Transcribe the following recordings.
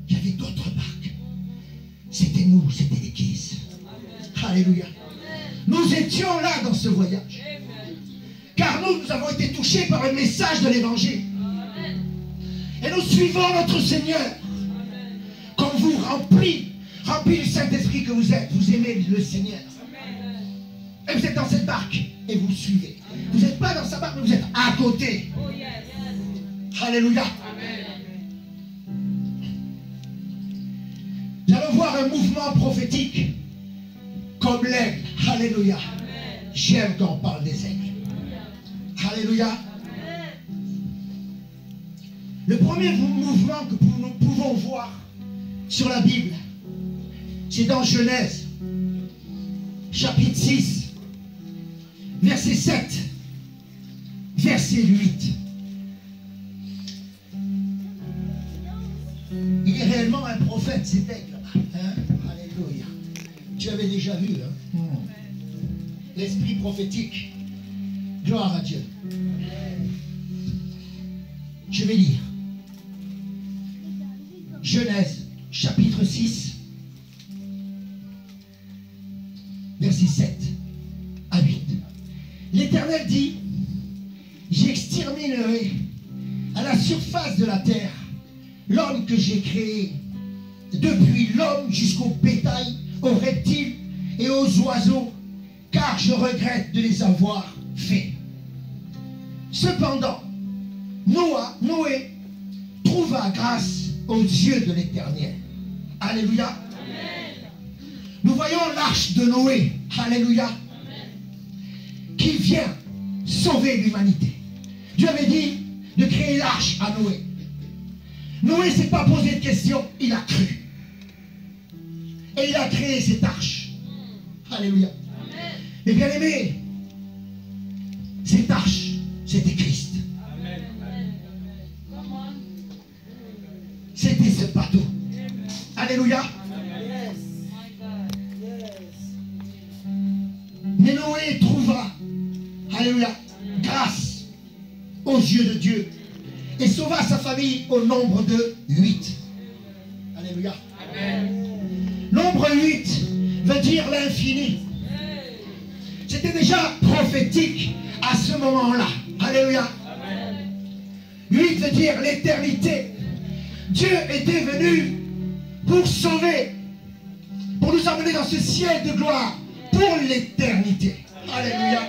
il y avait d'autres barques. C'était nous, c'était l'Église. Alléluia. Nous étions là dans ce voyage. Car nous avons été touchés par le message de l'Évangile. Et nous suivons notre Seigneur. Comme vous, remplis du Saint-Esprit que vous êtes. Vous aimez le Seigneur. Et vous êtes dans cette barque et vous suivez. Vous n'êtes pas dans sa barque, mais vous êtes à côté. Alléluia. Nous allons voir un mouvement prophétique comme l'aigle. Alléluia. J'aime quand on parle des aigles. Alléluia. Le premier mouvement que nous pouvons voir sur la Bible, c'est dans Genèse, chapitre 6, verset 7, verset 8. Il est réellement un prophète, cet aigle là-bas. Hein? Alléluia. Tu avais déjà vu, hein? L'esprit prophétique. Gloire à Dieu. Je vais lire. Genèse, chapitre 6, verset 7 à 8. L'Éternel dit, j'exterminerai à la surface de la terre l'homme que j'ai créé, depuis l'homme jusqu'au bétail, aux reptiles et aux oiseaux, car je regrette de les avoir faits. Cependant, Noé trouva grâce aux yeux de l'Éternel. Alléluia. Amen. Nous voyons l'arche de Noé. Alléluia. Amen. Qui vient sauver l'humanité. Dieu avait dit de créer l'arche à Noé. Noé ne s'est pas posé de questions, il a cru. Et il a créé cette arche. Alléluia. Amen. Et bien aimé, cette arche, c'était Christ. C'était ce bateau. Alléluia. Mais Noé trouva, alléluia, grâce aux yeux de Dieu et sauva sa famille au nombre de 8. Alléluia. Nombre 8 veut dire l'infini. C'était déjà prophétique à ce moment-là. Alléluia. 8 veut dire l'éternité. Dieu était venu pour sauver, pour nous emmener dans ce ciel de gloire, pour l'éternité. Alléluia.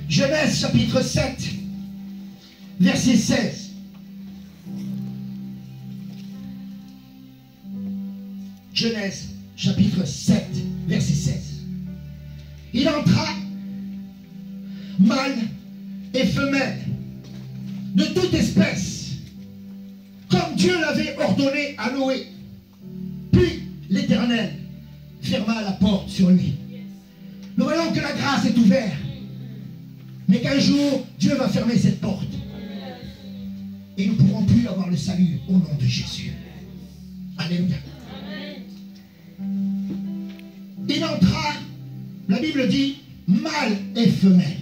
Genèse chapitre 7, verset 16. Genèse chapitre 7, verset 16. Il entra, mâle et femelle, de toute espèce, comme Dieu l'avait ordonné à Noé. Puis l'Éternel ferma la porte sur lui. Nous voyons que la grâce est ouverte, mais qu'un jour Dieu va fermer cette porte et nous ne pourrons plus avoir le salut au nom de Jésus. Alléluia. Il entra, la Bible dit, mâle et femelle.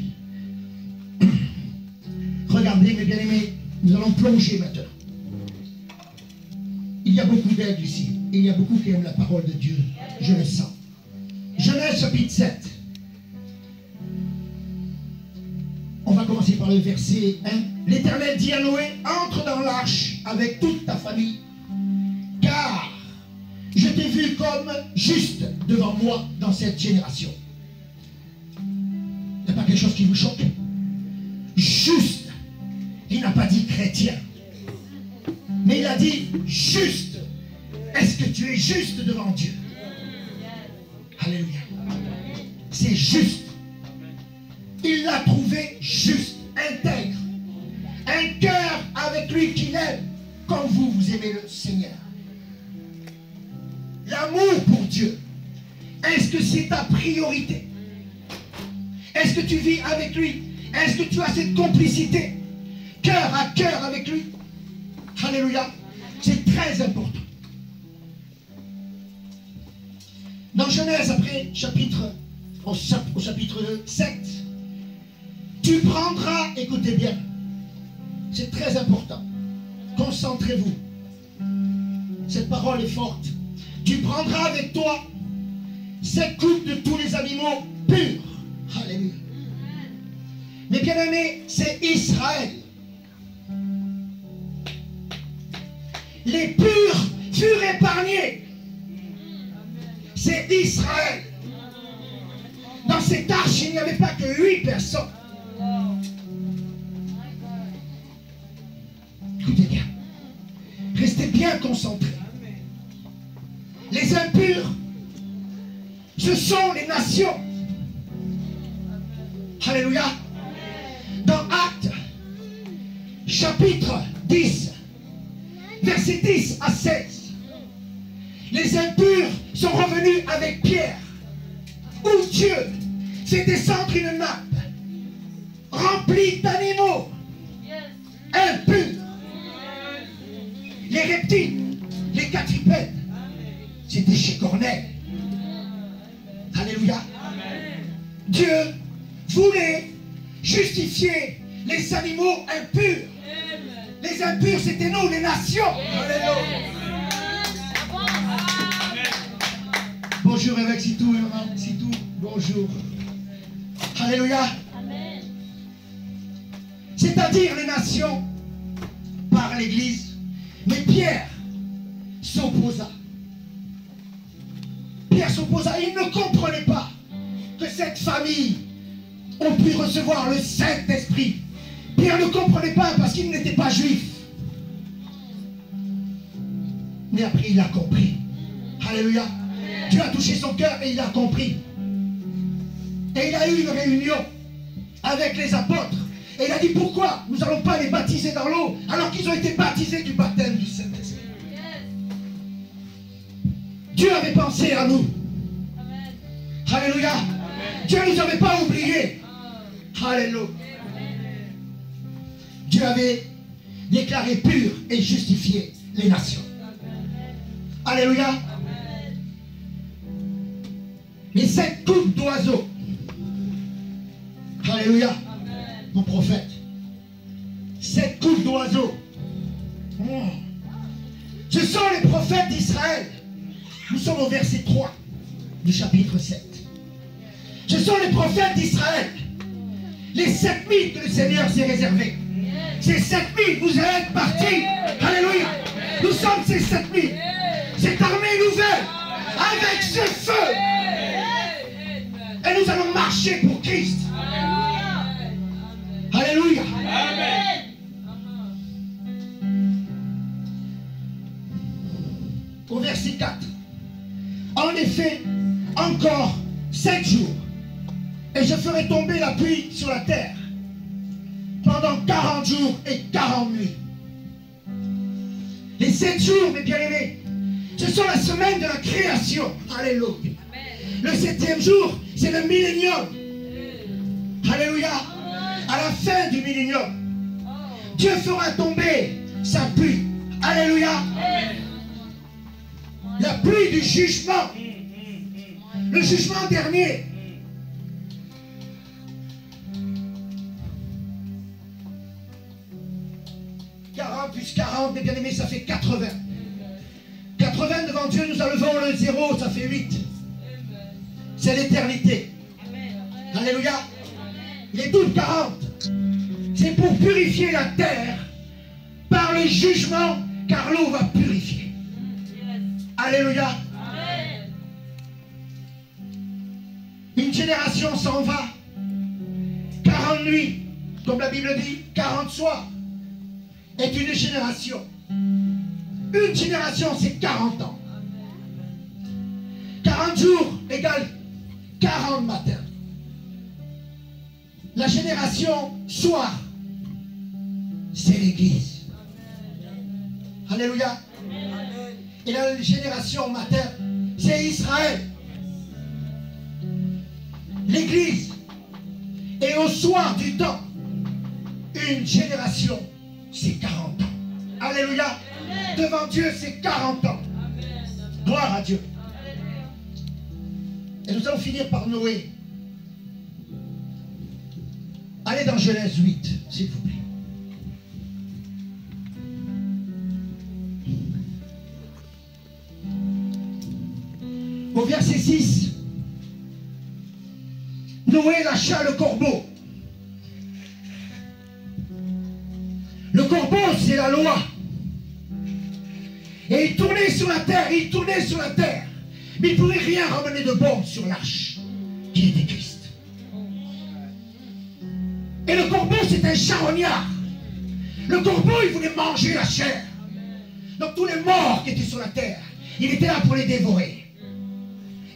Regardez mes bien-aimés, nous allons plonger maintenant. Il y a beaucoup d'aide ici. Et il y a beaucoup qui aiment la parole de Dieu. Je le sens. Genèse chapitre 7. On va commencer par le verset 1. L'Éternel dit à Noé, entre dans l'arche avec toute ta famille, car je t'ai vu comme juste devant moi dans cette génération. Il n'y a pas quelque chose qui vous choque? Juste. Il n'a pas dit chrétien, mais il a dit juste. Est-ce que tu es juste devant Dieu? Alléluia. C'est juste. Il l'a trouvé juste, intègre. Un cœur avec lui qu'il aime, comme vous, vous aimez le Seigneur. L'amour pour Dieu. Est-ce que c'est ta priorité? Est-ce que tu vis avec lui? Est-ce que tu as cette complicité? Cœur à cœur avec lui. Alléluia. C'est très important. Dans Genèse, après, au chapitre 7, tu prendras, écoutez bien, c'est très important, concentrez-vous. Cette parole est forte. Tu prendras avec toi cette coupe de tous les animaux purs. Alléluia. Mais bien aimés, c'est Israël. Les purs furent épargnés. C'est Israël. Dans cette arche, il n'y avait pas que 8 personnes. Écoutez bien. Restez bien concentrés. Les impurs, ce sont les nations. Alléluia. Dans Actes, chapitre 10, verset 10 à 16, les impurs sont revenus avec Pierre, où Dieu fait descendre une nappe remplie d'animaux impurs. Les reptiles, les quadrupèdes, c'était chez Corneille. Alléluia. Dieu voulait justifier les animaux impurs. Les impurs, c'était nous, les nations. Bonjour avec Sitou, Sitou, bonjour. Alléluia. C'est-à-dire les nations par l'Église. Mais Pierre s'opposa. Pierre s'opposa. Il ne comprenait pas que cette famille ont pu recevoir le Saint-Esprit. Pierre ne comprenait pas parce qu'il n'était pas juif. Mais après, il a compris. Alléluia. Dieu a touché son cœur et il a compris. Et il a eu une réunion avec les apôtres. Et il a dit, pourquoi nous n'allons pas les baptiser dans l'eau alors qu'ils ont été baptisés du baptême du Saint-Esprit? Dieu avait pensé à nous. Amen. Alléluia. Amen. Dieu ne nous avait pas oubliés. Alléluia. Dieu avait déclaré pur et justifié les nations. Amen. Alléluia. Amen. Et cette coupe d'oiseaux. Alléluia. Mon prophète, cette coupe d'oiseaux, ce sont les prophètes d'Israël. Nous sommes au verset 3 du chapitre 7. Ce sont les prophètes d'Israël. Les 7000 que le Seigneur s'est réservés. Ces 7000, vous êtes partis. Alléluia. Nous sommes ces 7000. Cette armée nouvelle, avec ce feu. Et nous allons marcher pour Christ. Alléluia. Amen. Au verset 4. En effet, encore 7 jours, et je ferai tomber la pluie sur la terre pendant 40 jours et 40 nuits. Les 7 jours, mes bien-aimés, ce sont la semaine de la création. Alléluia. Le 7e jour, c'est le millénium. Alléluia. À la fin du millénium, Dieu fera tomber sa pluie. Alléluia. La pluie du jugement. Le jugement dernier. Plus 40, mes bien-aimés, ça fait 80. 80 devant Dieu, nous enlevons le 0, ça fait 8. C'est l'éternité. Alléluia. Il est tout 40. C'est pour purifier la terre par le jugement, car l'eau va purifier. Alléluia. Une génération s'en va. 40 nuits, comme la Bible dit, 40 soirs est une génération. Une génération, c'est 40 ans. 40 jours égale 40 matins. La génération soir, c'est l'Église. Alléluia. Et la génération matin, c'est Israël. L'Église. Et au soir du temps, une génération, c'est 40 ans. Alléluia. Devant Dieu, c'est 40 ans. Gloire à Dieu. Et nous allons finir par Noé. Allez dans Genèse 8, s'il vous plaît. Au verset 6, Noé lâcha le corbeau. Le corbeau, c'est la loi. Et il tournait sur la terre, il tournait sur la terre. Mais il ne pouvait rien ramener de bon sur l'arche, qui était Christ. Et le corbeau, c'est un charognard. Le corbeau, il voulait manger la chair. Donc tous les morts qui étaient sur la terre, il était là pour les dévorer.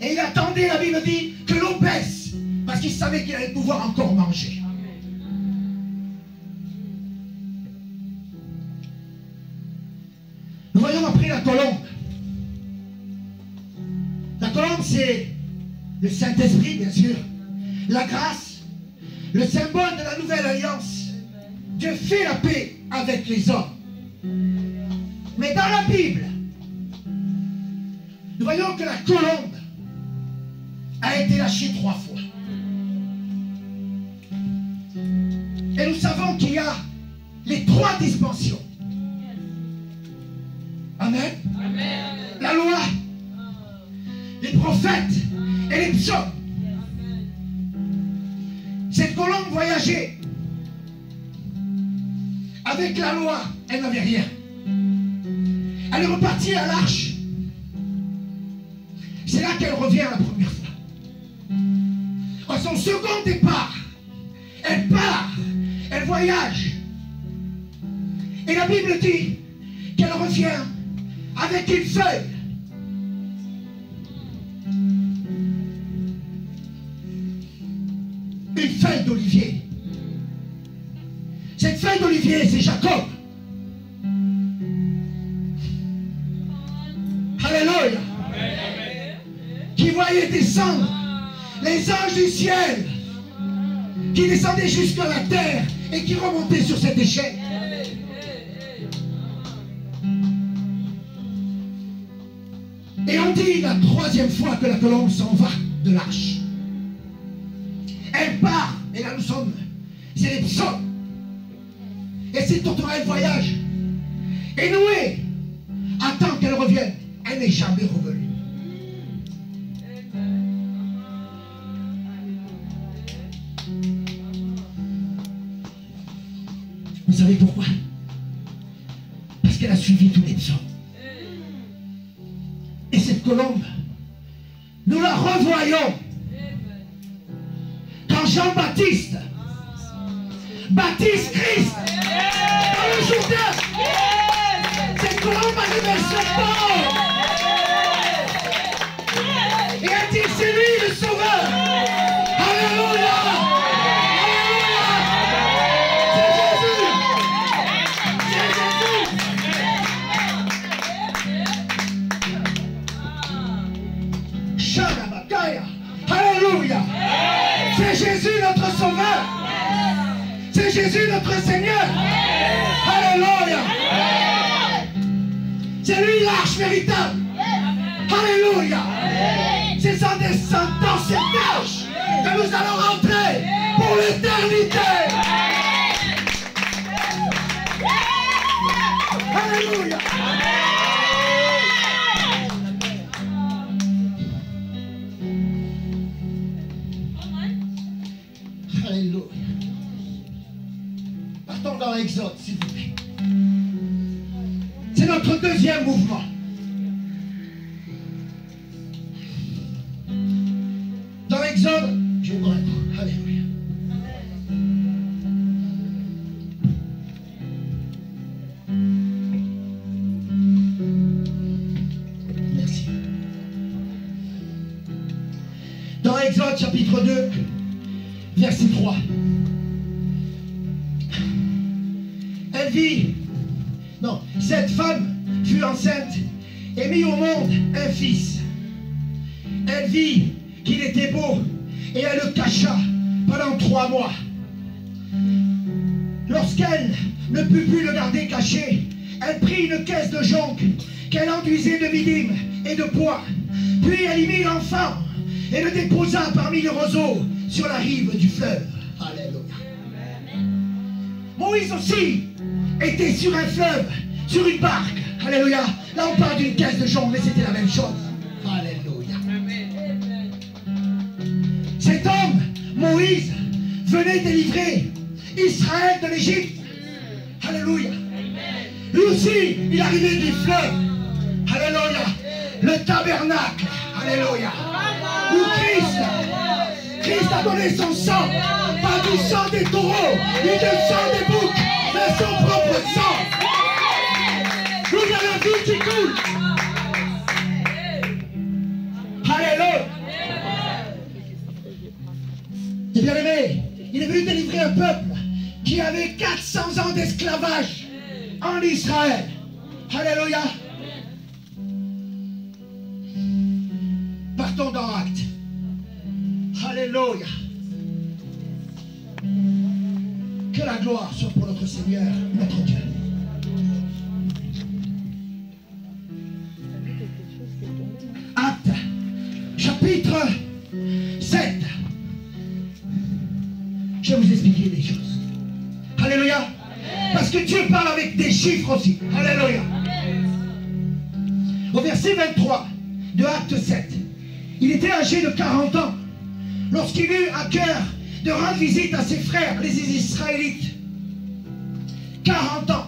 Et il attendait, la Bible dit, que l'eau baisse, parce qu'il savait qu'il allait pouvoir encore manger. Nous voyons après la colombe. La colombe, c'est le Saint-Esprit, bien sûr. La grâce, le symbole de la nouvelle alliance. Dieu fait la paix avec les hommes. Mais dans la Bible, nous voyons que la colombe a été lâchée 3 fois. Et nous savons qu'il y a les 3 dispensions. Amen. Amen. La loi, les prophètes et les psaumes. Cette colombe voyageait. Avec la loi, elle n'avait rien. Elle est repartie à l'arche. C'est là qu'elle revient la première fois. À son second départ, elle part, elle voyage. Et la Bible dit qu'elle revient avec une feuille. Une feuille d'olivier. Cette feuille d'olivier, c'est Jacob. Alléluia. Qui voyait descendre les anges du ciel, qui descendaient jusqu'à la terre et qui remontaient sur cette échelle. Et on dit la 3e fois que la colombe s'en va de l'arche. Elle part, et là nous sommes, c'est les psaumes. Et c'est tournera le voyage. Et Noé attend qu'elle revienne. Elle n'est jamais revenue. Vous savez pourquoi? Parce qu'elle a suivi tous les psaumes. Et cette colombe, nous la revoyons quand Jean-Baptiste baptise Christ dans le Jourdain. Cette colombe a levé son corps et elle dit c'est lui le sauveur. Alléluia. Alléluia. C'est Jésus notre sauveur. C'est Jésus notre Seigneur. Alléluia. C'est lui l'arche véritable. Alléluia. C'est sans descendre dans cette arche que nous allons rentrer pour l'éternité. Alléluia. Alléluia. Partons dans l'Exode, s'il vous plaît. C'est notre 2e mouvement. Dans l'Exode, je vous réponds. Alléluia. Merci. Dans l'Exode, chapitre 2, verset 3. Elle vit, non, cette femme fut enceinte et mit au monde un fils. Elle vit qu'il était beau et elle le cacha pendant 3 mois. Lorsqu'elle ne put plus le garder caché, elle prit une caisse de jonc qu'elle enduisait de midim et de pois. Puis elle y mit l'enfant et le déposa parmi les roseaux sur la rive du fleuve. Alléluia. Moïse aussi était sur un fleuve, sur une barque. Alléluia. Là on parle d'une caisse de jonc, mais c'était la même chose. Alléluia. Cet homme, Moïse, venait délivrer Israël de l'Égypte. Alléluia. Lui aussi, il arrivait du fleuve. Alléluia. Le tabernacle. Alléluia. Où Christ a donné son sang. Pas du sang des taureaux, ni du sang des boucs, mais son propre sang. Nous avons la vie qui coule. Alléluia. Et bien aimé, il est venu délivrer un peuple qui avait 400 ans d'esclavage en Israël. Alléluia. Partons dans Actes. Alléluia. Que la gloire soit pour notre Seigneur, notre Dieu. Actes, chapitre 7. Je vais vous expliquer des choses. Alléluia. Parce que Dieu parle avec des chiffres aussi. Alléluia. Au verset 23 de Acte 7, il était âgé de 40 ans lorsqu'il eut à cœur de rendre visite à ses frères, les Israélites. 40 ans.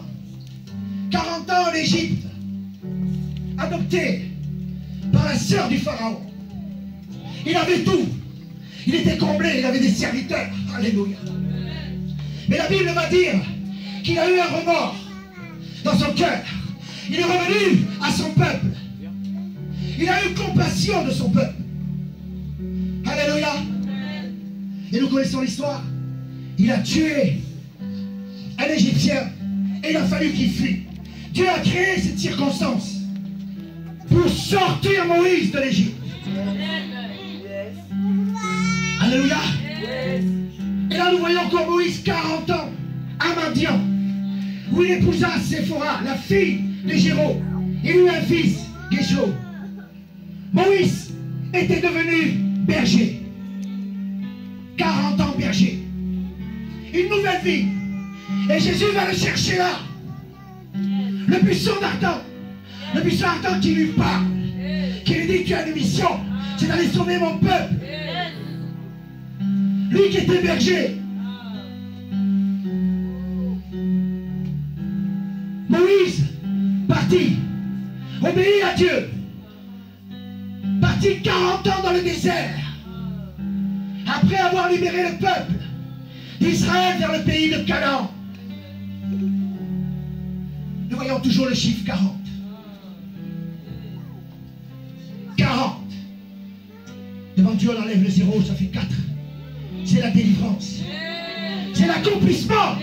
40 ans en Égypte, adopté par la sœur du Pharaon. Il avait tout. Il était comblé, il avait des serviteurs. Alléluia. Mais la Bible va dire qu'il a eu un remords dans son cœur. Il est revenu à son peuple. Il a eu compassion de son peuple. Alléluia. Et nous connaissons l'histoire. Il a tué un Égyptien et il a fallu qu'il fuit. Dieu a créé cette circonstance pour sortir Moïse de l'Égypte. Alléluia. Et là nous voyons encore Moïse 40 ans à Madian, où il épousa Séphora, la fille de Géro. Il eut un fils, Gécho. Moïse était devenu berger. 40 ans berger. Une nouvelle vie. Et Jésus va le chercher là. Le buisson ardent. Le buisson ardent qui lui parle. Qui lui dit: tu as une mission. C'est d'aller sauver mon peuple. Lui qui était berger. Moïse partit. Obéit à Dieu. Parti 40 ans dans le désert. Après avoir libéré le peuple d'Israël vers le pays de Canaan. Nous voyons toujours le chiffre 40. 40. Devant Dieu, on enlève le zéro, ça fait 4. C'est la délivrance. C'est l'accomplissement.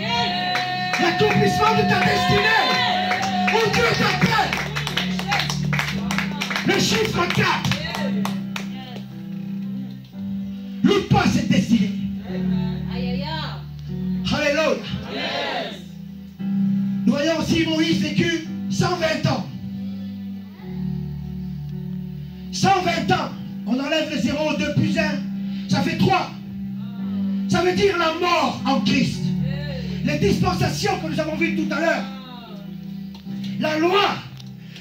L'accomplissement de ta destinée. Où Dieu t'appelle. Le chiffre 4. Loute pas cette destinée. Alléluia. Nous voyons aussi Moïse vécu 120 ans. 120 ans. On enlève le 0, 2 plus 1. Ça fait 3. Ça veut dire la mort en Christ. Les dispensations que nous avons vues tout à l'heure. La loi,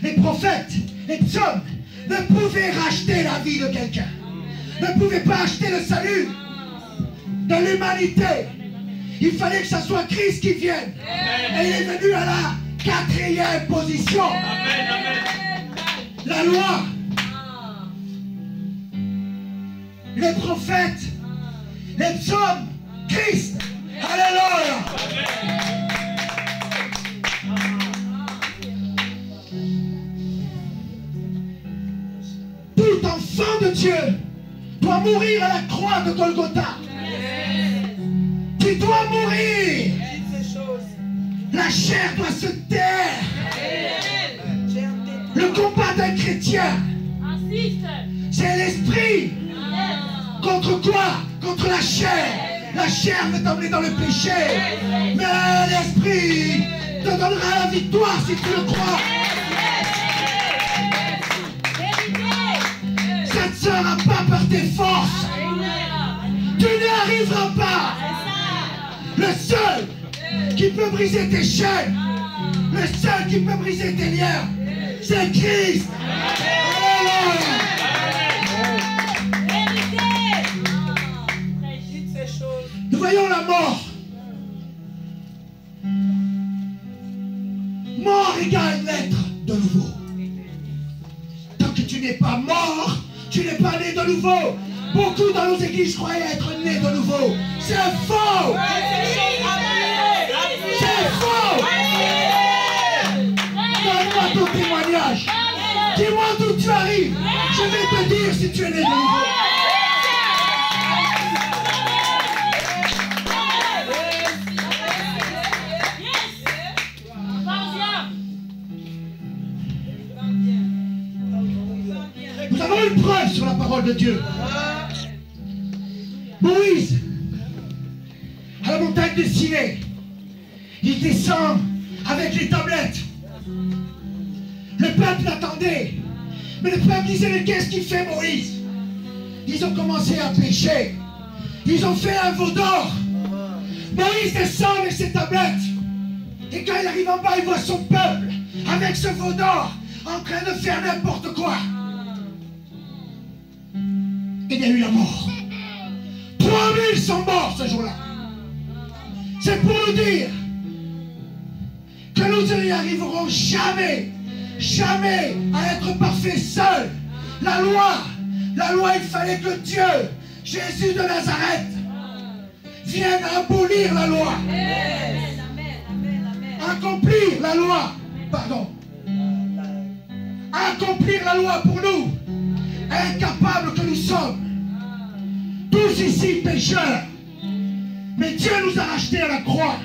les prophètes, les psaumes ne pouvaient racheter la vie de quelqu'un. Ne pouvaient pas acheter le salut de l'humanité. Il fallait que ce soit Christ qui vienne. Et il est venu à la 4e position. La loi, les prophètes, les psaumes, Christ. Alléluia. Tout enfant de Dieu doit mourir à la croix de Golgotha. Tu dois mourir. La chair doit se taire. Le combat d'un chrétien, c'est l'esprit. Contre quoi? Contre la chair. La chair veut t'emmener dans le péché. Mais l'esprit te donnera la victoire si tu le crois. Ça ne sera pas par tes forces. Tu n'y arriveras pas. Le seul qui peut briser tes chaînes, le seul qui peut briser tes liens, c'est Christ. Alléluia. voyons la mort. Mort égale naître de nouveau. Tant que tu n'es pas mort, tu n'es pas né de nouveau. Beaucoup dans nos églises croyaient être nés de nouveau. C'est faux. C'est faux. Donne-moi ton témoignage. Dis-moi d'où tu arrives. Je vais te dire si tu es né de nouveau. Nous avons une preuve sur la parole de Dieu. Moïse, à la montagne de Sinaï, il descend avec les tablettes. Le peuple l'attendait. Mais le peuple disait, mais qu'est-ce qu'il fait Moïse? Ils ont commencé à pécher. Ils ont fait un veau d'or. Moïse descend avec ses tablettes. Et quand il arrive en bas, il voit son peuple avec ce veau d'or en train de faire n'importe quoi. Il y a eu la mort. 3000 sont morts ce jour-là. C'est pour nous dire que nous n'y arriverons jamais, jamais à être parfaits seuls. La loi, il fallait que Dieu, Jésus de Nazareth, vienne abolir la loi. Accomplir la loi, pardon. Accomplir la loi pour nous, incapables que nous sommes. Tous ici pécheurs. Mais Dieu nous a rachetés à la croix.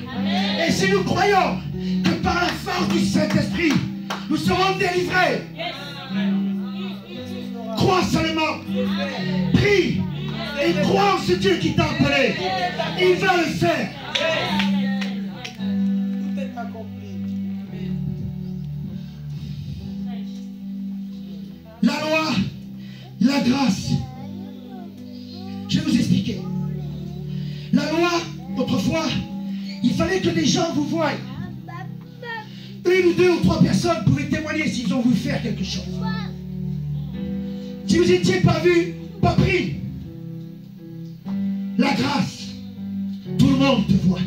Et si nous croyons que par la force du Saint-Esprit, nous serons délivrés, crois seulement. Prie et crois en ce Dieu qui t'a appelé. Il va le faire. Tout est accompli. La loi, la grâce. Je vais vous expliquer. La loi, autrefois, il fallait que des gens vous voient. Une ou deux ou trois personnes pouvaient témoigner s'ils ont voulu faire quelque chose. Si vous n'étiez pas vu, pas pris. La grâce, tout le monde te voit.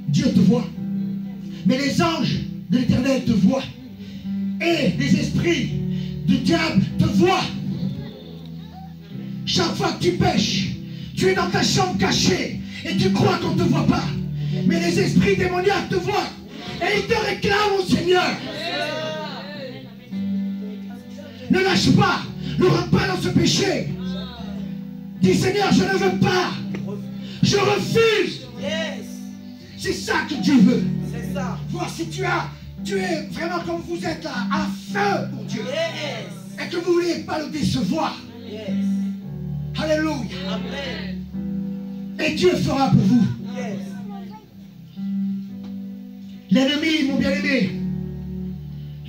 Dieu te voit. Mais les anges de l'Éternel te voient. Et les esprits du diable te voient. Chaque fois que tu pêches, tu es dans ta chambre cachée et tu crois qu'on ne te voit pas. Mais les esprits démoniaques te voient et ils te réclament au Seigneur. Ne lâche pas, ne rentre pas dans ce péché. Dis Seigneur, je ne veux pas. Je refuse. C'est ça que Dieu veut. C'est ça. Voir si tu es vraiment comme vous êtes là, à feu pour Dieu. Et que vous ne voulez pas le décevoir. Alléluia. Amen. Et Dieu fera pour vous. Yes. L'ennemi, mon bien-aimé,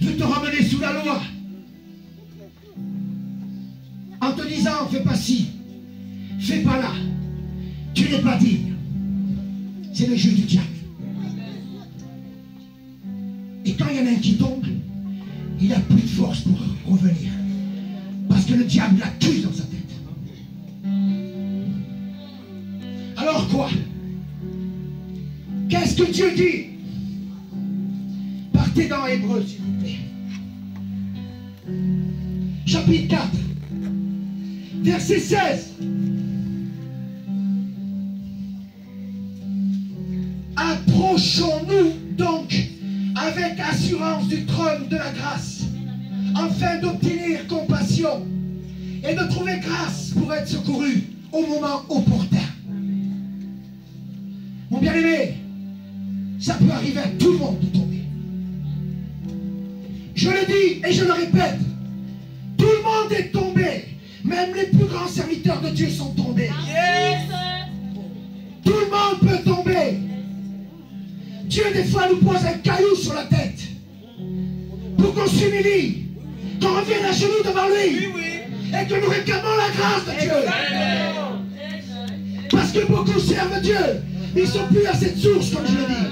veut te ramener sous la loi. En te disant, fais pas ci, fais pas là. Tu n'es pas digne. C'est le jeu du diable. Et quand il y en a un qui tombe, il n'a plus de force pour revenir. Parce que le diable l'accuse dans sa tête. Alors quoi? Qu'est-ce que Dieu dit? Partez dans Hébreux, s'il vous plaît. Chapitre 4, verset 16. Approchons-nous donc avec assurance du trône de la grâce, afin d'obtenir compassion et de trouver grâce pour être secouru au moment opportun. Mon bien-aimé, ça peut arriver à tout le monde de tomber. Je le dis et je le répète, tout le monde est tombé. Même les plus grands serviteurs de Dieu sont tombés. Yes. Tout le monde peut tomber. Dieu des fois nous pose un caillou sur la tête pour qu'on s'humilie, qu'on revienne à genoux devant lui et que nous réclamons la grâce de Dieu. Parce que beaucoup servent Dieu, ils ne sont plus à cette source, comme je le dis.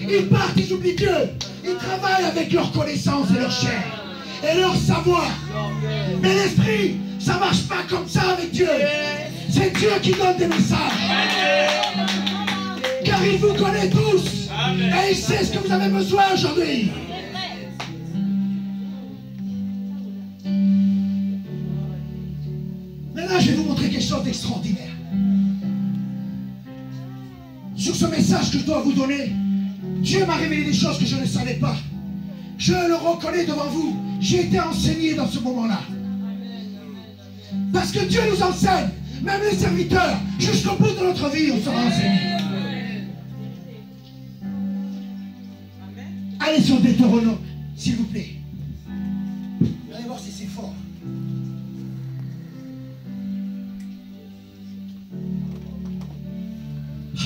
Ils partent, ils oublient Dieu. Ils travaillent avec leur connaissance et leur chair et leur savoir. Mais l'esprit, ça ne marche pas comme ça avec Dieu. C'est Dieu qui donne des messages. Car il vous connaît tous. Et il sait ce que vous avez besoin aujourd'hui. Maintenant, je vais vous montrer quelque chose d'extraordinaire. Sur ce message que je dois vous donner, Dieu m'a révélé des choses que je ne savais pas. Je le reconnais devant vous. J'ai été enseigné dans ce moment-là. Parce que Dieu nous enseigne, même les serviteurs, jusqu'au bout de notre vie, on sera enseignés. Allez sur Deutéronome, s'il vous plaît. Allez voir si c'est fort.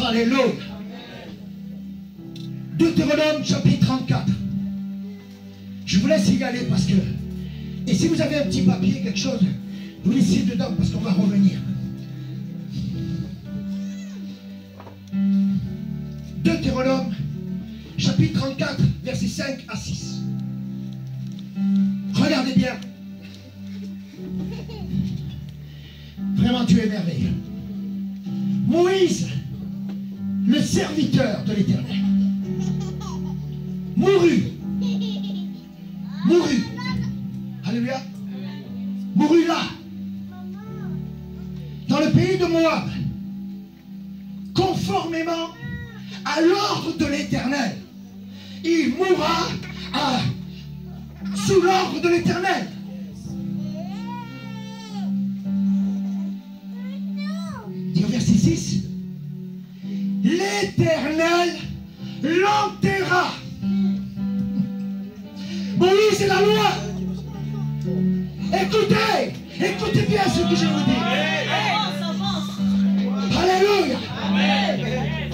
Alléluia. Deutéronome chapitre 34. Je vous laisse y aller parce que... Et si vous avez un petit papier, quelque chose, vous laissez dedans parce qu'on va revenir. Deutéronome chapitre 34, versets 5 à 6. Regardez bien. Vraiment, Dieu est merveilleux. Moïse, le serviteur de l'Éternel, mourut. Alléluia. Mourut là, dans le pays de Moab, conformément à l'ordre de l'Éternel. Il mourra sous l'ordre de l'Éternel. Et au verset 6, l'Éternel l'enterra. Moïse est la loi. Écoutez bien ce que je vous dis. Alléluia.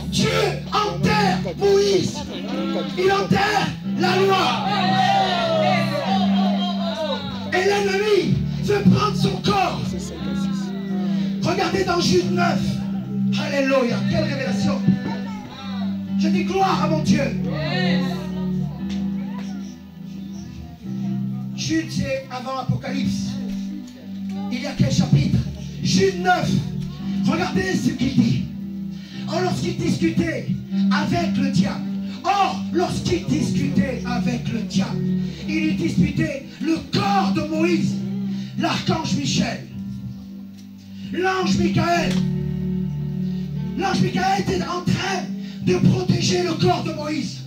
Dieu enterre Moïse. Il enterre la loi. Et l'ennemi veut prendre son corps. Regardez dans Jude 9. Alléluia. Quelle révélation. Je dis gloire à mon Dieu. Jude, c'est avant Apocalypse. Il y a quel chapitre? Jude 9. Regardez ce qu'il dit. Or, lorsqu'il discutait avec le diable, il lui disputait le corps de Moïse, l'archange Michel, l'ange Michael. L'ange Michael était en train de protéger le corps de Moïse.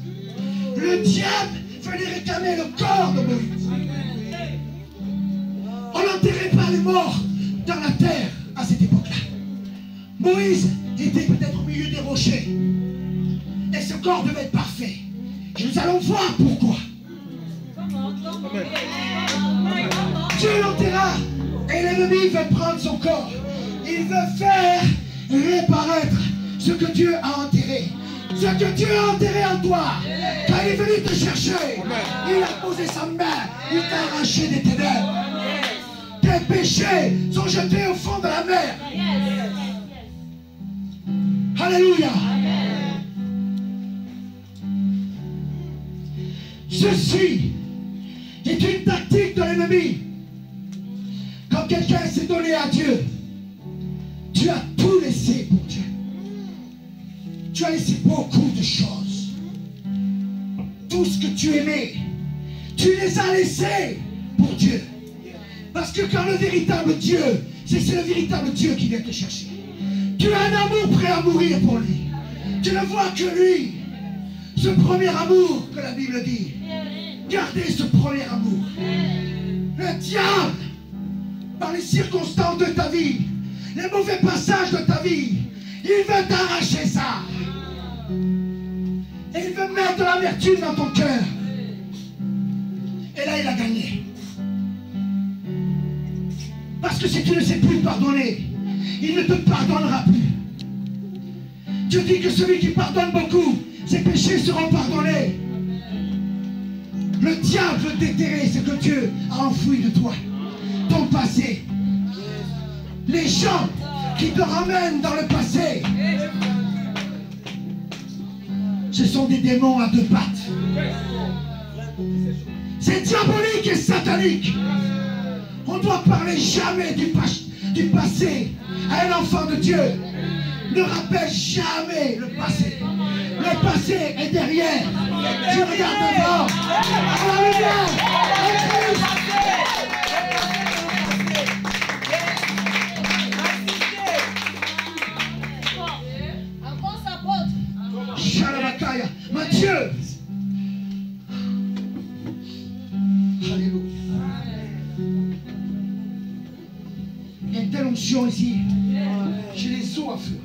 Le diable venait réclamer le corps de Moïse. On n'enterrait pas les morts dans la terre à cette époque-là. Moïse était peut-être au milieu des rochers. Et ce corps devait être parfait. Et nous allons voir pourquoi. Dieu l'enterra. Et l'ennemi veut prendre son corps. Il veut faire réapparaître ce que Dieu a enterré. Ce que Dieu a enterré en toi. Quand il est venu te chercher, il a posé sa main. Il t'a arraché des ténèbres. Tes péchés sont jetés au fond de la mer. Alléluia. Ceci est une tactique de l'ennemi. Quand quelqu'un s'est donné à Dieu, tu as tout laissé pour Dieu. Tu as laissé beaucoup de choses. Tout ce que tu aimais, tu les as laissés pour Dieu. Parce que quand le véritable Dieu, c'est le véritable Dieu qui vient te chercher. Tu as un amour prêt à mourir pour lui. Tu ne vois que lui. Ce premier amour que la Bible dit. Gardez ce premier amour. Le diable, par les circonstances de ta vie, les mauvais passages de ta vie, il veut t'arracher ça. Et il veut mettre de l'amertume dans ton cœur. Et là, il a gagné. Parce que si tu ne sais plus pardonner, il ne te pardonnera plus. Dieu dit que celui qui pardonne beaucoup, ses péchés seront pardonnés. Le diable veut déterrer ce que Dieu a enfoui de toi. Ton passé. Les gens qui te ramènent dans le passé, ce sont des démons à deux pattes. C'est diabolique et satanique. On ne doit parler jamais du passé à un enfant de Dieu ne rappelle jamais le passé. Le passé est derrière. Tu regardes devant. Alléluia. Shalabakaya. Matthieu. Alléluia. Il y a une telle onction ici. J'ai les os à feu.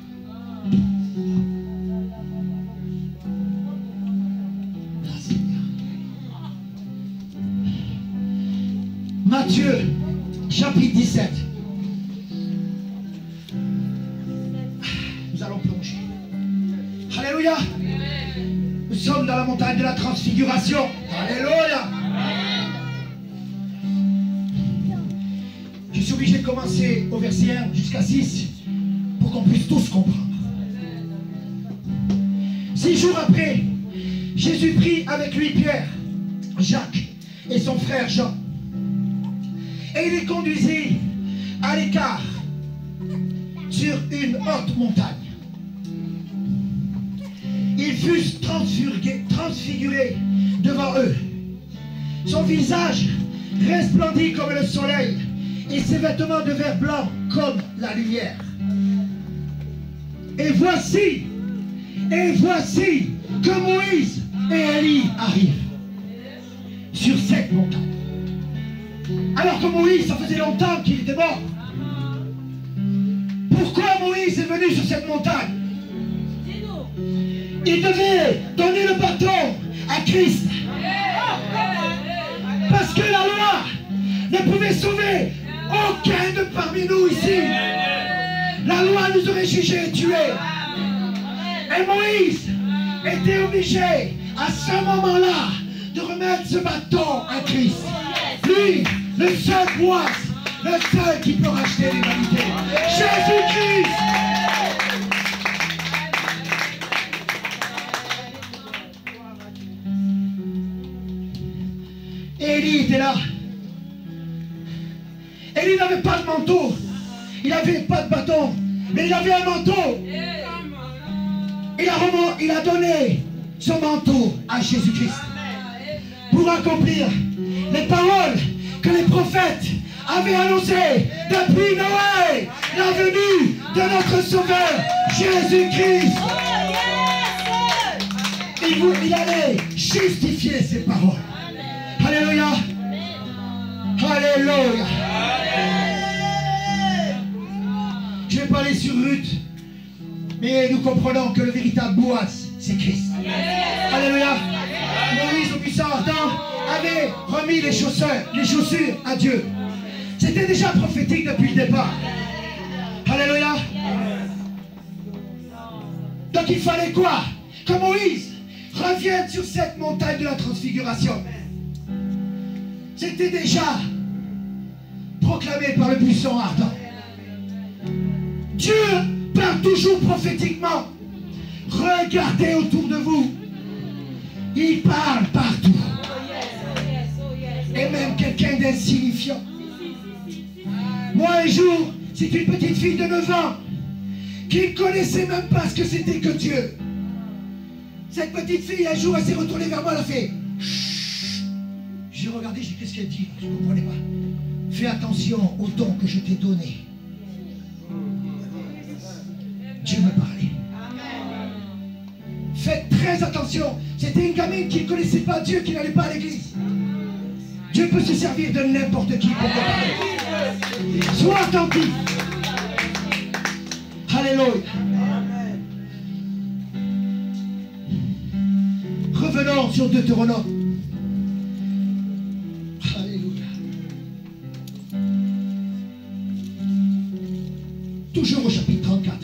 Matthieu, chapitre 17. Nous allons plonger. Alléluia. Nous sommes dans la montagne de la transfiguration. Alléluia. Je suis obligé de commencer au verset 1 jusqu'à 6 pour qu'on puisse tous comprendre. 6 jours après, Jésus prit avec lui Pierre, Jacques et son frère Jean. Et il les conduisit à l'écart sur une haute montagne. Ils fussent transfigurés devant eux. Son visage resplendit comme le soleil et ses vêtements devinrent blancs comme la lumière. Et voici que Moïse et Élie arrivent sur cette montagne. Alors que Moïse, ça faisait longtemps qu'il était mort. Pourquoi Moïse est venu sur cette montagne? Il devait donner le bâton à Christ. Parce que la loi ne pouvait sauver aucun de parmi nous ici. La loi nous aurait jugés et tués. Et Moïse était obligé à ce moment-là de remettre ce bâton à Christ. Lui, le seul roi, le seul qui peut racheter l'humanité. Jésus-Christ. Élie était là. Élie n'avait pas de manteau. Il n'avait pas de bâton. Mais il avait un manteau. Il a donné son manteau à Jésus-Christ pour accomplir les paroles que les prophètes avaient annoncées depuis Noé, la venue de notre Sauveur Jésus-Christ. Il allait justifier ses paroles. Alléluia. Alléluia. Je vais pas aller sur Ruth, mais nous comprenons que le véritable Boaz, c'est Christ. Alléluia. Moïse au puissant ardent avait remis les chaussures à Dieu. C'était déjà prophétique depuis le départ. Alléluia. Donc il fallait quoi? Que Moïse revienne sur cette montagne de la transfiguration. C'était déjà proclamé par le puissant ardent. Dieu parle toujours prophétiquement. Regardez autour de vous. Il parle partout. Et même quelqu'un d'insignifiant. Moi un jour, c'est une petite fille de 9 ans qui ne connaissait même pas ce que c'était que Dieu. Cette petite fille, un jour, elle s'est retournée vers moi, elle a fait chut. J'ai regardé, j'ai dit, qu'est-ce qu'elle dit? Je ne comprenais pas. Fais attention au don que je t'ai donné. Dieu me parlait. Faites très attention. C'était une gamine qui ne connaissait pas Dieu, qui n'allait pas à l'église. Dieu peut se servir de n'importe qui pour te parler. Sois attentif. Alléluia. Revenons sur Deutéronome. Alléluia. Toujours au chapitre 34.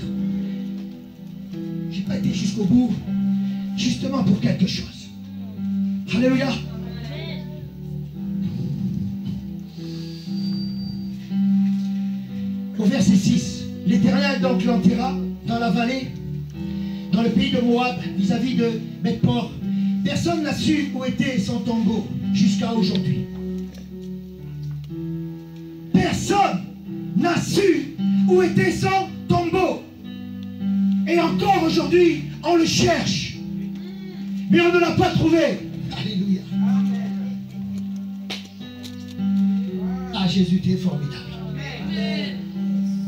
Je n'ai pas été jusqu'au bout, justement pour quelque chose. Alléluia. Au verset 6, l'Éternel donc l'enterra dans la vallée, dans le pays de Moab, vis-à-vis de Beth-Por. Personne n'a su où était son tombeau jusqu'à aujourd'hui. Personne n'a su où était son tombeau. Et encore aujourd'hui, on le cherche. Mais on ne l'a pas trouvé. Alléluia. Ah, Jésus, tu es formidable.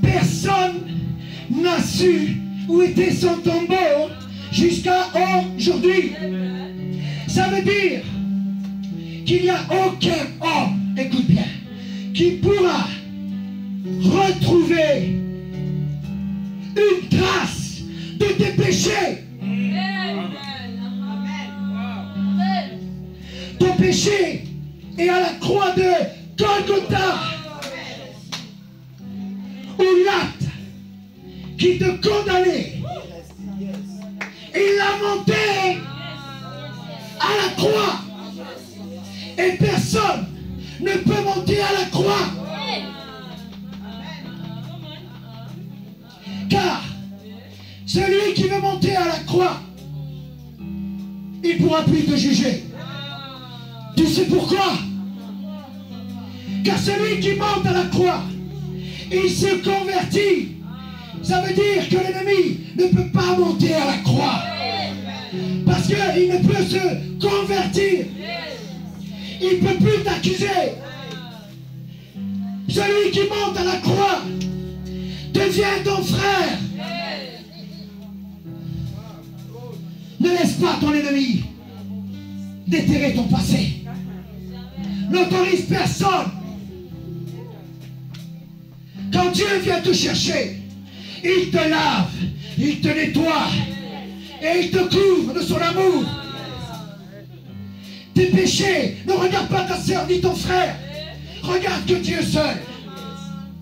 Personne n'a su où était son tombeau jusqu'à aujourd'hui. Ça veut dire qu'il n'y a aucun homme, écoute bien, qui pourra retrouver une trace de tes péchés. Ton péché est à la croix de Golgotha, où l'acte qui te condamnait, il l'a monté à la croix. Et personne ne peut monter à la croix. Car celui qui veut monter à la croix, il ne pourra plus te juger. Tu sais pourquoi? Car celui qui monte à la croix, il se convertit. Ça veut dire que l'ennemi ne peut pas monter à la croix. Parce qu'il ne peut se convertir. Il ne peut plus t'accuser. Celui qui monte à la croix devient ton frère. Ne laisse pas ton ennemi déterrer ton passé. N'autorise personne. Quand Dieu vient te chercher, il te lave, il te nettoie et il te couvre de son amour. Tes péchés, ne regarde pas ta soeur ni ton frère. Regarde que Dieu seul.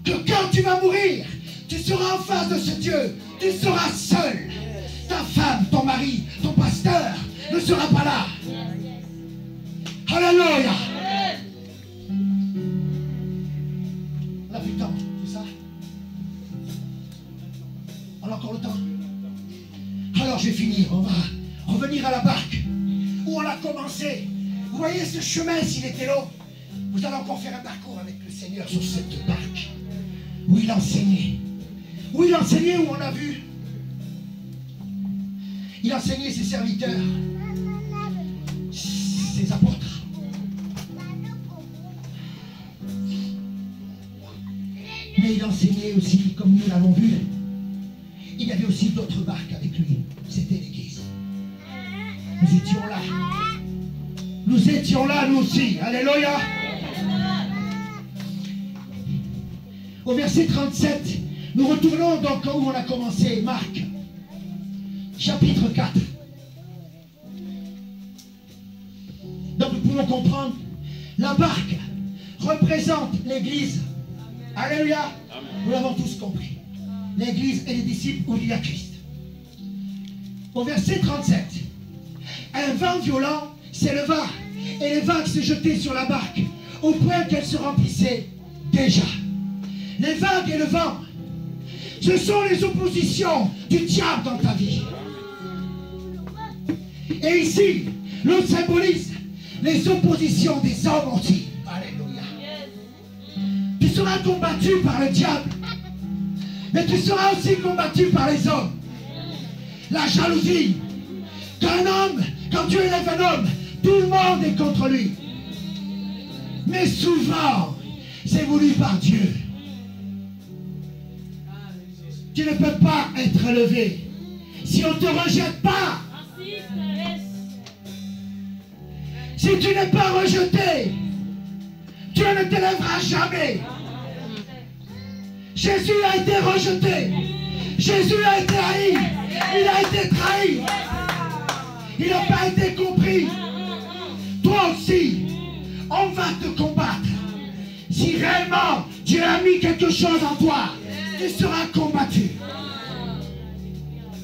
Que quand tu vas mourir, tu seras en face de ce Dieu. Tu seras seul. Ta femme, ton mari, ton pasteur ne sera pas là. Alléluia. On a plus de temps, c'est ça? On a encore le temps. Alors je vais finir. On va revenir à la barque où on a commencé. Vous voyez ce chemin, s'il était long, vous allez encore faire un parcours avec le Seigneur sur cette barque où il enseignait. Où il enseignait, où on a vu. Il enseignait ses serviteurs, ses apôtres. Mais il enseignait aussi, comme nous l'avons vu, il y avait aussi d'autres barques avec lui. C'était l'Église. Nous étions là. Nous étions là, nous aussi. Alléluia. Au verset 37, nous retournons donc où on a commencé, Marc, chapitre 4. Donc nous pouvons comprendre, la barque représente l'Église. Alléluia. Nous l'avons tous compris. L'Église et les disciples où il y a Christ. Au verset 37, un vent violent s'éleva et les vagues se jetaient sur la barque au point qu'elle se remplissait déjà. Les vagues et le vent, ce sont les oppositions du diable dans ta vie. Et ici, l'autre symbolise les oppositions des hommes aussi. Alléluia. Tu seras combattu par le diable, mais tu seras aussi combattu par les hommes. La jalousie. Quand Dieu élève un homme, tout le monde est contre lui. Mais souvent, c'est voulu par Dieu. Tu ne peux pas être élevé si on ne te rejette pas. Si tu n'es pas rejeté, Dieu ne t'élèvera jamais. Jésus a été rejeté. Jésus a été haï. Il a été trahi. Il n'a pas été compris. Toi aussi, on va te combattre. Si réellement Dieu a mis quelque chose en toi, tu seras combattu.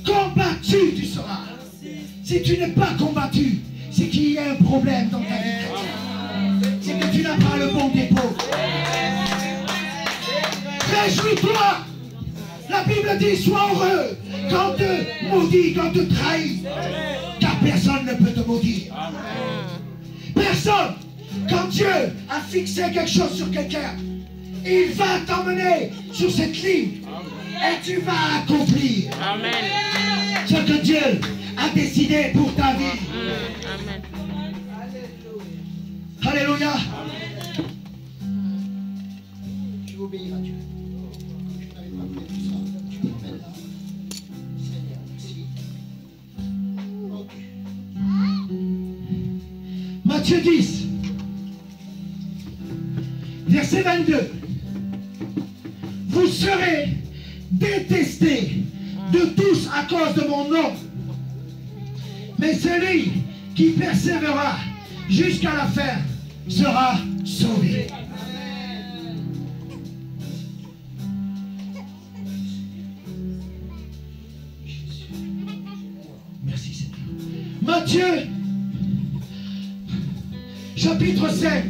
Combattu, tu seras. Si tu n'es pas combattu, c'est qu'il y a un problème dans ta vie. C'est que tu n'as pas le bon dépôt. Réjouis-toi. La Bible dit, sois heureux quand te maudit, quand te trahit. Car personne ne peut te maudire. Personne. Quand Dieu a fixé quelque chose sur quelqu'un, Il va t'emmener sur cette ligne. Et tu vas accomplir ce que Dieu a décidé pour ta vie. Alléluia. Tu vas obéir à Dieu. Je n'avais pas fait tout ça. Tu peux mettre là. Seigneur, merci. Ok. Matthieu 10, verset 22. Vous serez détestés de tous à cause de mon nom. Mais celui qui persévérera jusqu'à la fin sera sauvé. Merci Seigneur. Matthieu, chapitre 5,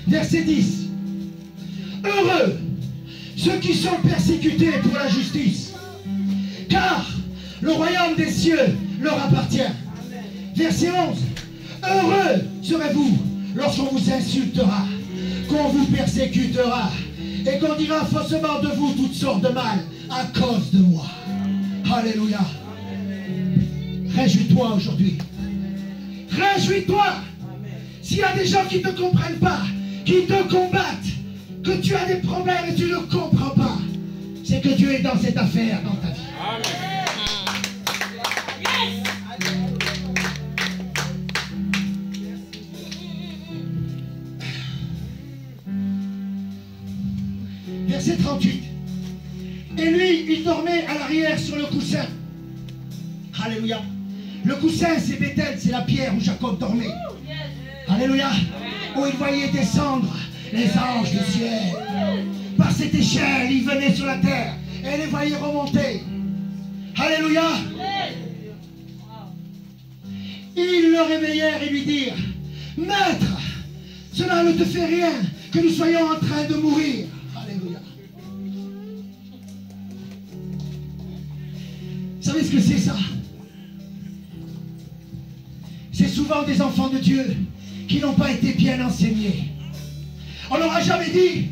verset 10. Heureux ceux qui sont persécutés pour la justice, car le royaume des cieux leur appartient. Verset 11. Heureux serez-vous lorsqu'on vous insultera, qu'on vous persécutera et qu'on dira faussement de vous toutes sortes de mal à cause de moi. Alléluia. Réjouis-toi aujourd'hui. Réjouis-toi. S'il y a des gens qui ne te comprennent pas, qui te combattent, que tu as des problèmes et tu ne comprends pas, c'est que Dieu est dans cette affaire dans ta vie. Verset 38. Et lui, il dormait à l'arrière sur le coussin. Alléluia. Le coussin, c'est Bethel, c'est la pierre où Jacob dormait. Alléluia. Où il voyait descendre les anges du ciel. Par cette échelle, ils venaient sur la terre et les voyaient remonter. Alléluia. Ils le réveillèrent et lui dirent: Maître, cela ne te fait rien que nous soyons en train de mourir. Alléluia. Vous savez ce que c'est ça? C'est souvent des enfants de Dieu qui n'ont pas été bien enseignés. On leur a jamais dit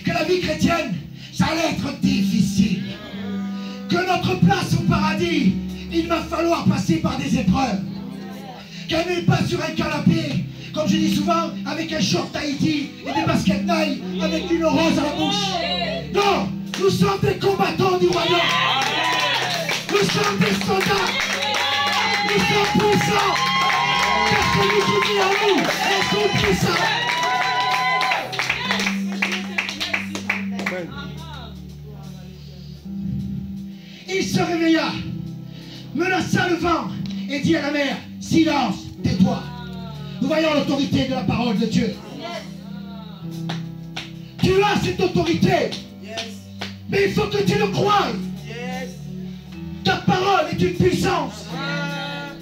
que la vie chrétienne, ça allait être difficile. Que notre place au paradis, il va falloir passer par des épreuves. Qu'elle n'est pas sur un canapé, comme je dis souvent, avec un short Tahiti et des baskets Nike avec une rose à la bouche. Non, nous sommes des combattants du royaume. Nous sommes des soldats. Nous sommes puissants. Car celui qui vit en nous est tout puissant. Il se réveilla, menaça le vent et dit à la mer: silence, tais-toi. Nous voyons l'autorité de la parole de Dieu. Tu as cette autorité, mais il faut que tu le croies. Ta parole est une puissance.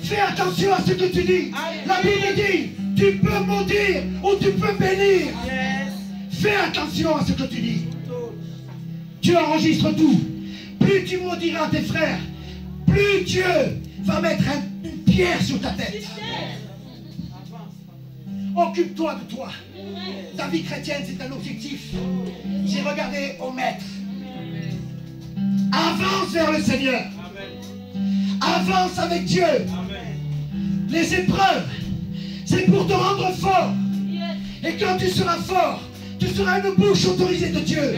Fais attention à ce que tu dis. La Bible dit: tu peux maudire ou tu peux bénir. Fais attention à ce que tu dis. Tu enregistres tout. Plus tu maudiras tes frères, plus Dieu va mettre une pierre sur ta tête. Occupe-toi de toi. Ta vie chrétienne, c'est un objectif. C'est regarder au maître. Avance vers le Seigneur. Avance avec Dieu. Les épreuves, c'est pour te rendre fort. Et quand tu seras fort, tu seras une bouche autorisée de Dieu.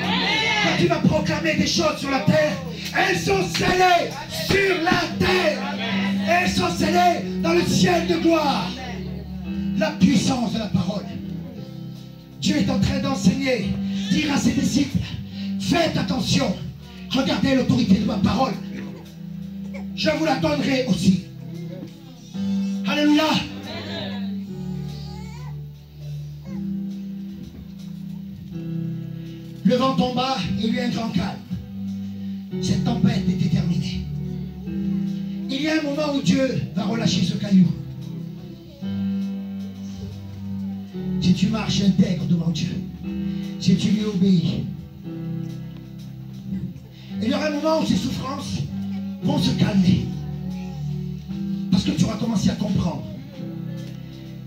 Quand tu vas proclamer des choses sur la terre, elles sont scellées sur la terre. Elles sont scellées dans le ciel de gloire. La puissance de la parole. Dieu est en train d'enseigner, dire à ses disciples: faites attention, regardez l'autorité de ma parole. Je vous la donnerai aussi. Alléluia. Le vent tomba et il y eut un grand calme. Cette tempête était terminée. Il y a un moment où Dieu va relâcher ce caillou. Si tu marches intègre devant Dieu, si tu lui obéis. Et il y aura un moment où ces souffrances vont se calmer. Parce que tu auras commencé à comprendre.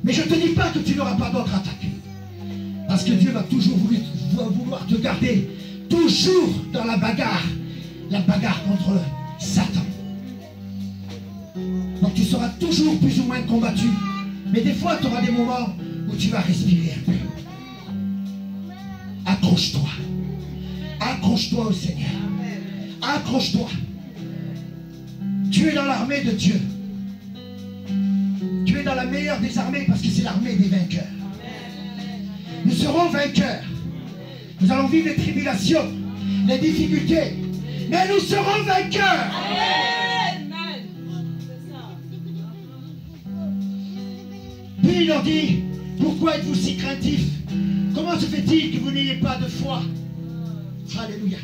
Mais je ne te dis pas que tu n'auras pas d'autres attaques. Parce que Dieu va toujours vouloir te garder, toujours dans la bagarre contre Satan. Donc tu seras toujours plus ou moins combattu. Mais des fois, tu auras des moments où tu vas respirer un peu. Accroche-toi. Accroche-toi au Seigneur. Accroche-toi. Tu es dans l'armée de Dieu. Tu es dans la meilleure des armées parce que c'est l'armée des vainqueurs. Nous serons vainqueurs. Nous allons vivre les tribulations, les difficultés. Mais nous serons vainqueurs. Puis il leur dit, pourquoi êtes-vous si craintifs? Comment se fait-il que vous n'ayez pas de foi? Alléluia.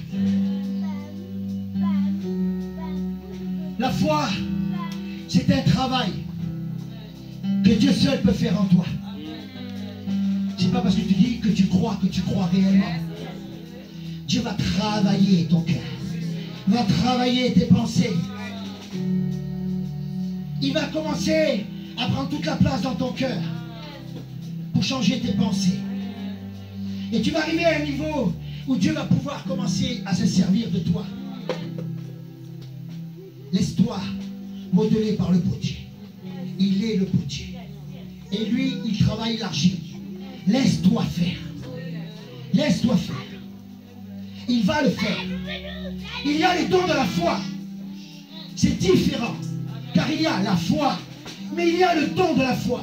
La foi, c'est un travail que Dieu seul peut faire en toi. C'est pas parce que tu dis que tu crois réellement. Dieu va travailler ton cœur. Il va travailler tes pensées. Il va commencer à prendre toute la place dans ton cœur pour changer tes pensées. Et tu vas arriver à un niveau où Dieu va pouvoir commencer à se servir de toi. Laisse-toi modeler par le potier. Il est le potier. Et lui, il travaille l'argile. Laisse-toi faire. Laisse-toi faire. Il va le faire. Il y a les dons de la foi. C'est différent. Car il y a la foi. Mais il y a le don de la foi.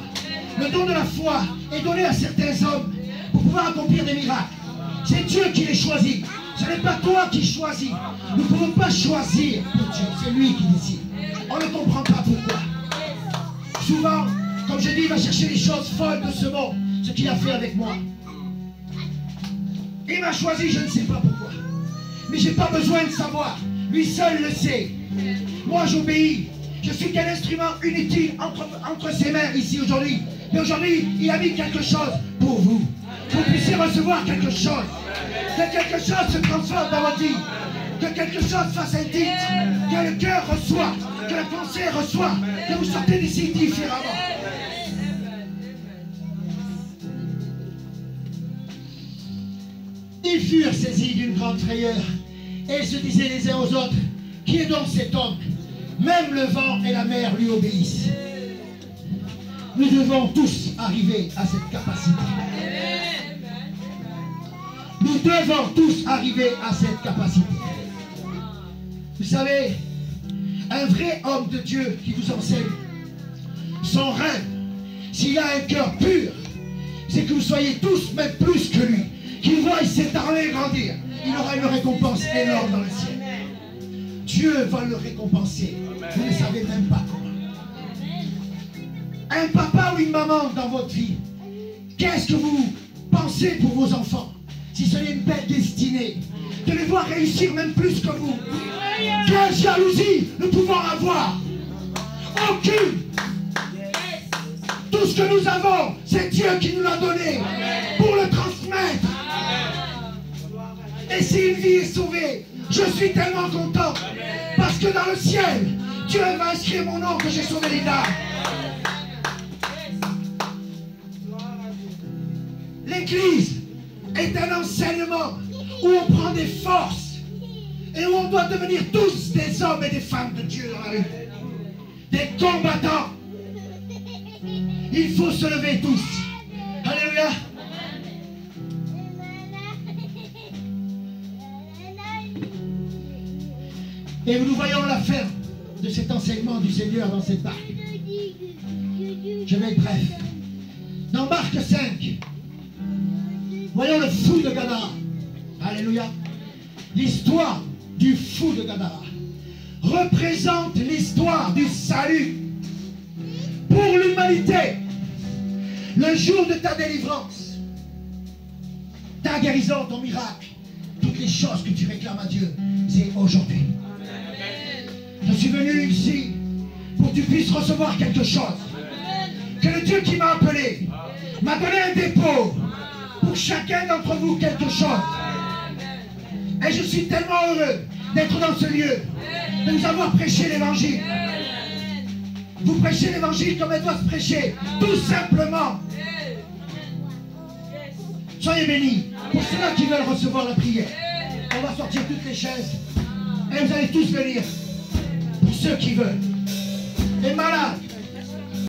Le don de la foi est donné à certains hommes pour pouvoir accomplir des miracles. C'est Dieu qui les choisit. Ce n'est pas toi qui choisis. Nous ne pouvons pas choisir pour Dieu. C'est lui qui décide. On ne comprend pas pourquoi. Souvent, comme je dis, il va chercher les choses folles de ce monde. Ce qu'il a fait avec moi. Il m'a choisi, je ne sais pas pourquoi. Mais je n'ai pas besoin de savoir. Lui seul le sait. Moi, j'obéis. Je suis qu'un instrument inutile entre ses mains ici aujourd'hui. Mais aujourd'hui, il a mis quelque chose pour vous. Pour que vous puissiez recevoir quelque chose. Que quelque chose se transforme dans votre vie. Que quelque chose fasse un titre. Que le cœur reçoit. Que la pensée reçoit. Que vous sortez d'ici différemment. Ils furent saisis d'une grande frayeur. Et ils se disaient les uns aux autres, qui est donc cet homme? Même le vent et la mer lui obéissent. Nous devons tous arriver à cette capacité. Nous devons tous arriver à cette capacité. Vous savez, un vrai homme de Dieu qui vous enseigne, son rêve, s'il a un cœur pur, c'est que vous soyez tous, même plus que lui, qu'il voie cette armée grandir. Il aura une récompense énorme dans le ciel. Dieu va le récompenser. Vous ne savez même pas comment. Un papa ou une maman dans votre vie, qu'est-ce que vous pensez pour vos enfants? Si ce n'est une belle destinée, de les voir réussir même plus que vous. Quelle jalousie nous pouvons avoir? Aucune. Tout ce que nous avons, c'est Dieu qui nous l'a donné pour le transmettre. Et si une vie est sauvée, je suis tellement content. Parce que dans le ciel, Dieu va inscrire mon nom que j'ai sauvé les âmes. L'Église est un enseignement où on prend des forces et où on doit devenir tous des hommes et des femmes de Dieu dans la rue. Des combattants. Il faut se lever tous. Alléluia. Et nous voyons la fin de cet enseignement du Seigneur dans cette barque. Je vais être bref. Dans Marc 5, voyons le fou de Gadara. Alléluia. L'histoire du fou de Gadara représente l'histoire du salut pour l'humanité. Le jour de ta délivrance, ta guérison, ton miracle, toutes les choses que tu réclames à Dieu, c'est aujourd'hui. Je suis venu ici pour que tu puisses recevoir quelque chose. Que le Dieu qui m'a appelé m'a donné un dépôt pour chacun d'entre vous quelque chose. Et je suis tellement heureux d'être dans ce lieu, de nous avoir prêché l'évangile. Vous prêchez l'évangile comme elle doit se prêcher, tout simplement. Soyez bénis. Pour ceux-là qui veulent recevoir la prière, on va sortir toutes les chaises. Et vous allez tous venir. Pour ceux qui veulent. Les malades,